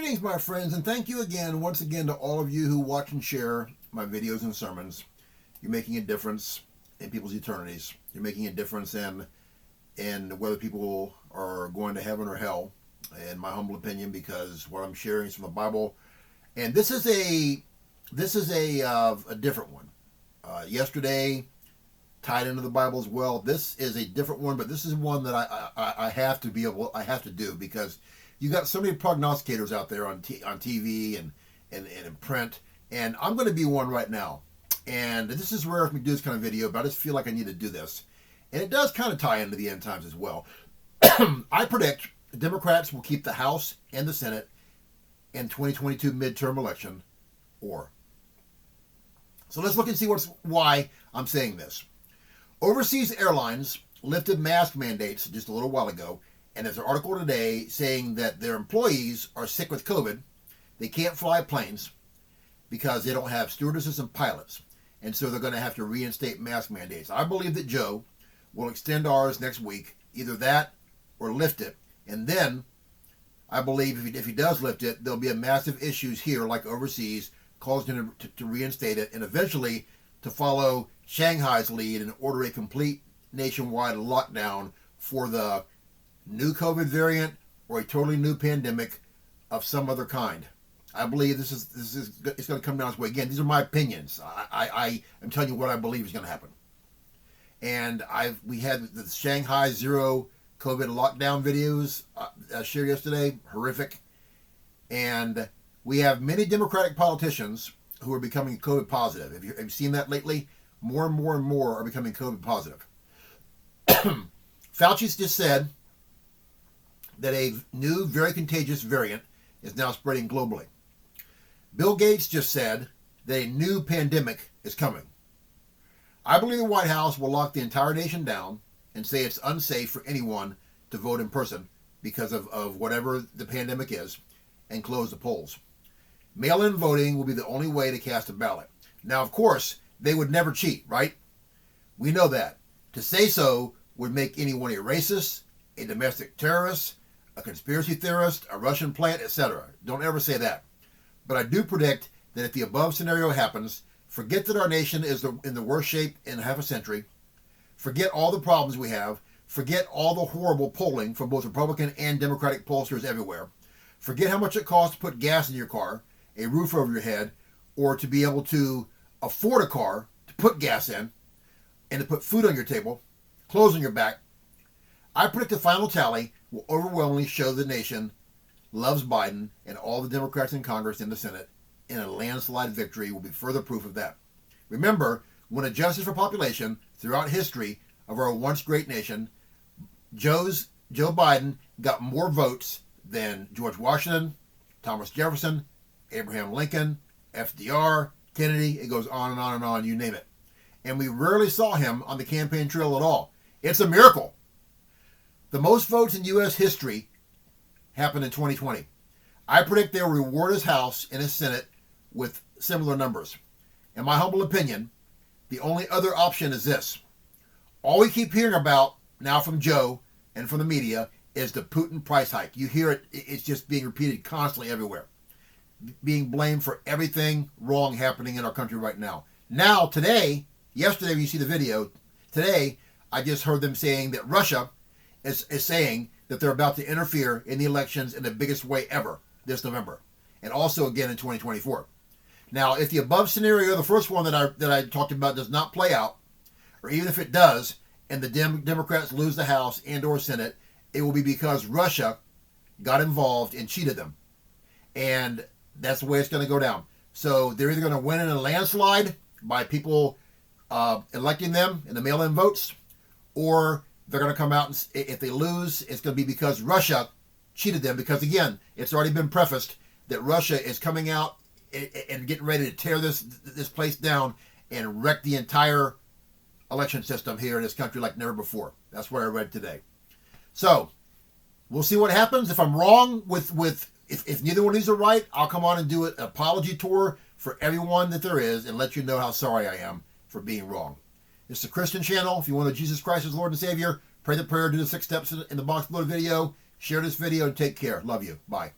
Greetings, my friends, and thank you once again, to all of you who watch and share my videos and sermons. You're making a difference in people's eternities. You're making a difference in whether people are going to heaven or hell, in my humble opinion, because what I'm sharing is from the Bible. And this is a different one. Yesterday tied into the Bible as well. This is a different one, but this is one that I have to do, because you got so many prognosticators out there on TV and in print, and I'm going to be one right now. And this is rare for me to do this kind of video, but I just feel like I need to do this. And it does kind of tie into the end times as well. I predict the Democrats will keep the House and the Senate in 2022 midterm election, or. So let's look and see why I'm saying this. Overseas airlines lifted mask mandates just a little while ago, and there's an article today saying that their employees are sick with COVID. They can't fly planes because they don't have stewardesses and pilots, and so they're going to have to reinstate mask mandates. I believe that Joe will extend ours next week, either that or lift it, and then I believe if he does lift it, there'll be a massive issues here like overseas, causing him to reinstate it, and eventually to follow Shanghai's lead and order a complete nationwide lockdown for the new COVID variant or a totally new pandemic of some other kind. I believe it's going to come down this way. Again, these are my opinions. I am telling you what I believe is going to happen. And we had the Shanghai zero COVID lockdown videos I shared yesterday, horrific. And we have many Democratic politicians who are becoming COVID positive. Have you seen that lately? More and more are becoming COVID positive. Fauci's just said that a new, very contagious variant is now spreading globally. Bill Gates just said that a new pandemic is coming. I believe the White House will lock the entire nation down and say it's unsafe for anyone to vote in person because of whatever the pandemic is, and close the polls. Mail-in voting will be the only way to cast a ballot. Now, of course, they would never cheat, right? We know that. To say so would make anyone a racist, a domestic terrorist, a conspiracy theorist, a Russian plant, etc. Don't ever say that. But I do predict that if the above scenario happens, forget that our nation is in the worst shape in half a century. Forget all the problems we have. Forget all the horrible polling from both Republican and Democratic pollsters everywhere. Forget how much it costs to put gas in your car, a roof over your head, or to be able to afford a car to put gas in, and to put food on your table, clothes on your back. I predict the final tally will overwhelmingly show the nation loves Biden, and all the Democrats in Congress and the Senate in a landslide victory will be further proof of that. Remember, when adjusted for population throughout history of our once great nation, Joe Biden got more votes than George Washington, Thomas Jefferson, Abraham Lincoln, FDR, Kennedy. It goes on and on and on, you name it. And we rarely saw him on the campaign trail at all. It's a miracle. The most votes in U.S. history happened in 2020. I predict they'll reward his House and his Senate with similar numbers. In my humble opinion, the only other option is this. All we keep hearing about now from Joe and from the media is the Putin price hike. You hear it, it's just being repeated constantly everywhere. Being blamed for everything wrong happening in our country right now. Now, yesterday when you see the video, today I just heard them saying that Russia is saying that they're about to interfere in the elections in the biggest way ever this November, and also again in 2024. Now, if the above scenario, the first one that I talked about, does not play out, or even if it does, and the Democrats lose the House and or Senate, it will be because Russia got involved and cheated them, and that's the way it's going to go down. So they're either going to win in a landslide by people electing them in the mail-in votes, or they're going to come out and if they lose, it's going to be because Russia cheated them. Because again, it's already been prefaced that Russia is coming out and getting ready to tear this place down and wreck the entire election system here in this country like never before. That's what I read today. So we'll see what happens. If I'm wrong if neither one of these are right, I'll come on and do an apology tour for everyone that there is and let you know how sorry I am for being wrong. It's a Christian channel. If you want to know Jesus Christ as Lord and Savior, pray the prayer, do the 6 steps in the box below the video, share this video, and take care. Love you. Bye.